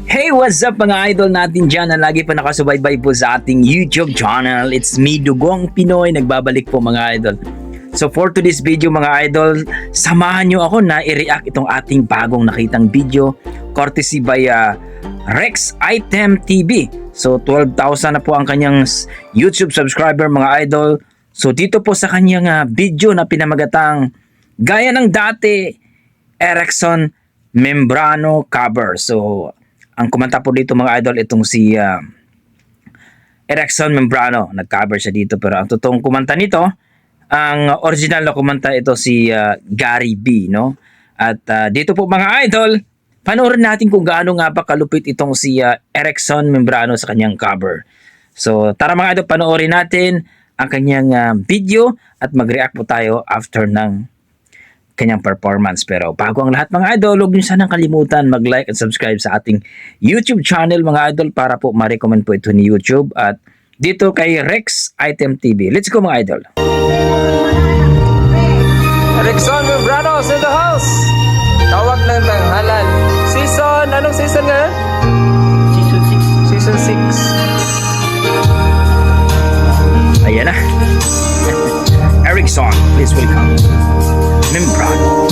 Hey, what's up mga idol natin dyan na lagi pa nakasubaybay po sa ating YouTube channel. It's me, Dugong Pinoy, nagbabalik po mga idol. So for today's video mga idol, samahan nyo ako na i-react itong ating bagong nakitang video courtesy by Rex Item TV. So 12,000 na po ang kanyang YouTube subscriber mga idol. So dito po sa kanyang video na pinamagatang Gaya ng Dati, Erickson Membrano cover. So ang kumanta po dito mga idol, itong si Erickson Membrano. Nag-cover siya dito, pero ang totoong kumanta nito, ang original na kumanta ito si Gary B, no? At dito po mga idol, panoorin natin kung gaano nga ba kalupit itong si Erickson Membrano sa kanyang cover. So tara mga idol, panoorin natin ang kanyang video at mag-react po tayo after ng kanyang performance. Pero bago ang lahat mga idol, huwag niyo sanang kalimutan mag-like at subscribe sa ating YouTube channel mga idol para po ma-recommend po ito ni YouTube at dito kay Rex Item TV. Let's go mga idol. Erickson Membrano in the house. Tawag ng tanghalan. Season, anong season nga? Season 6. Ayan na. Erickson, please welcome. Membrano.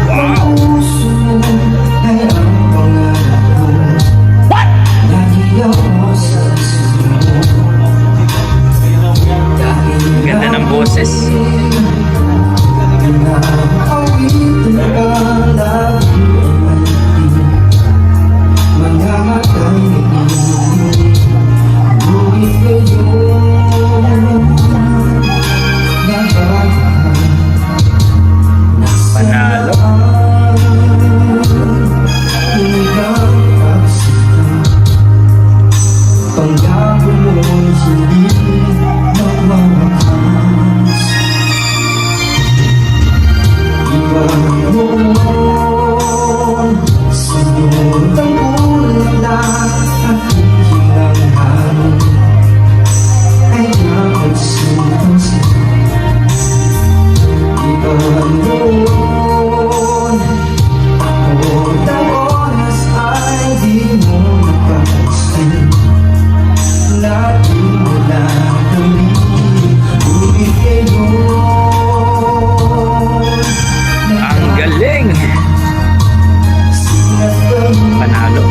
Wow! What? Ganda ng boses. Panalo. Panalo.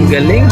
Galing.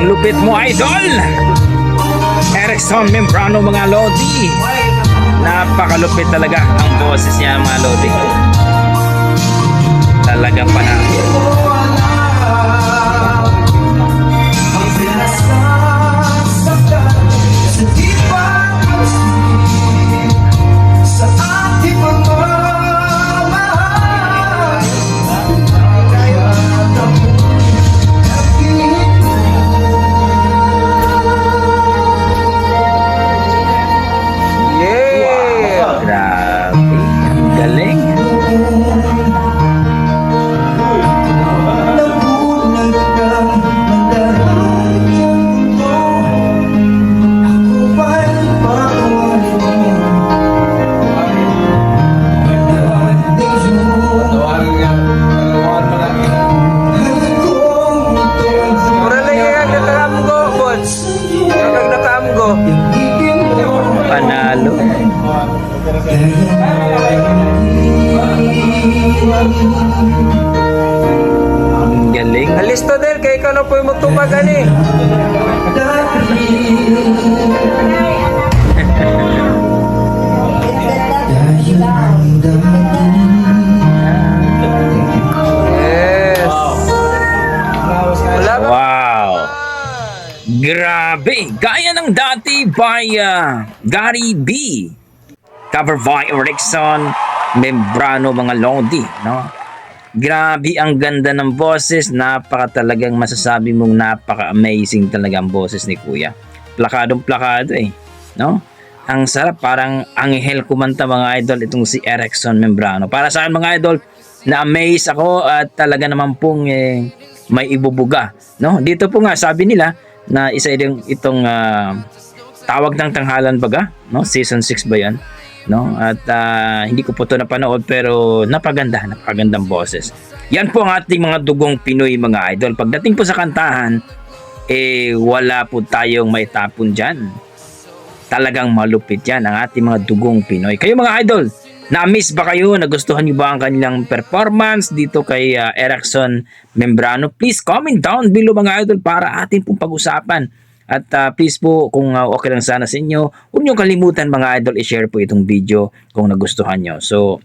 Lupit mo idol Erickson Membrano mga lodi, napakalupit talaga ang boses niya mga lodi, talagang panalo. Galing. Listo del, kay ikaw na po yung mutubag ani. Yes. Wala ba? Wow! Grabe! Gaya ng dati by Gary B. Cover by Erickson Membrano mga Lodi, no? Grabe ang ganda ng boses, napaka talagang masasabi mong napaka-amazing talaga ang boses ni Kuya. Plakadong plakado eh, no? Ang sarap, parang anghel kumanta mga idol itong si Erickson Membrano. Para sa akin mga idol, na-amaze ako at talaga naman pong may ibubuga, no? Dito po nga sabi nila na isa itong Tawag ng Tanghalan baga, no? Season 6 ba 'yan? No? At hindi ko po ito napanood pero napagandang boses. Yan po ang ating mga dugong Pinoy mga idol. Pagdating po sa kantahan, wala po tayong maitapon dyan. Talagang malupit yan ang ating mga dugong Pinoy. Kayo mga idol, na-miss ba kayo? Nagustuhan niyo ba ang kanilang performance dito kay Erickson Membrano? Please comment down below mga idol para atin pong pag-usapan. At please po, kung okay lang sana sa inyo, huwag niyo kalimutan mga idol, i-share po itong video kung nagustuhan nyo. So,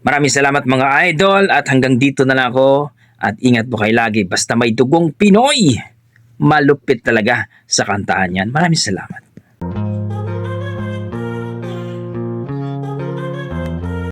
maraming salamat mga idol at hanggang dito na lang ako. At ingat po kayo lagi. Basta may dugong Pinoy, malupit talaga sa kantahan yan. Maraming salamat.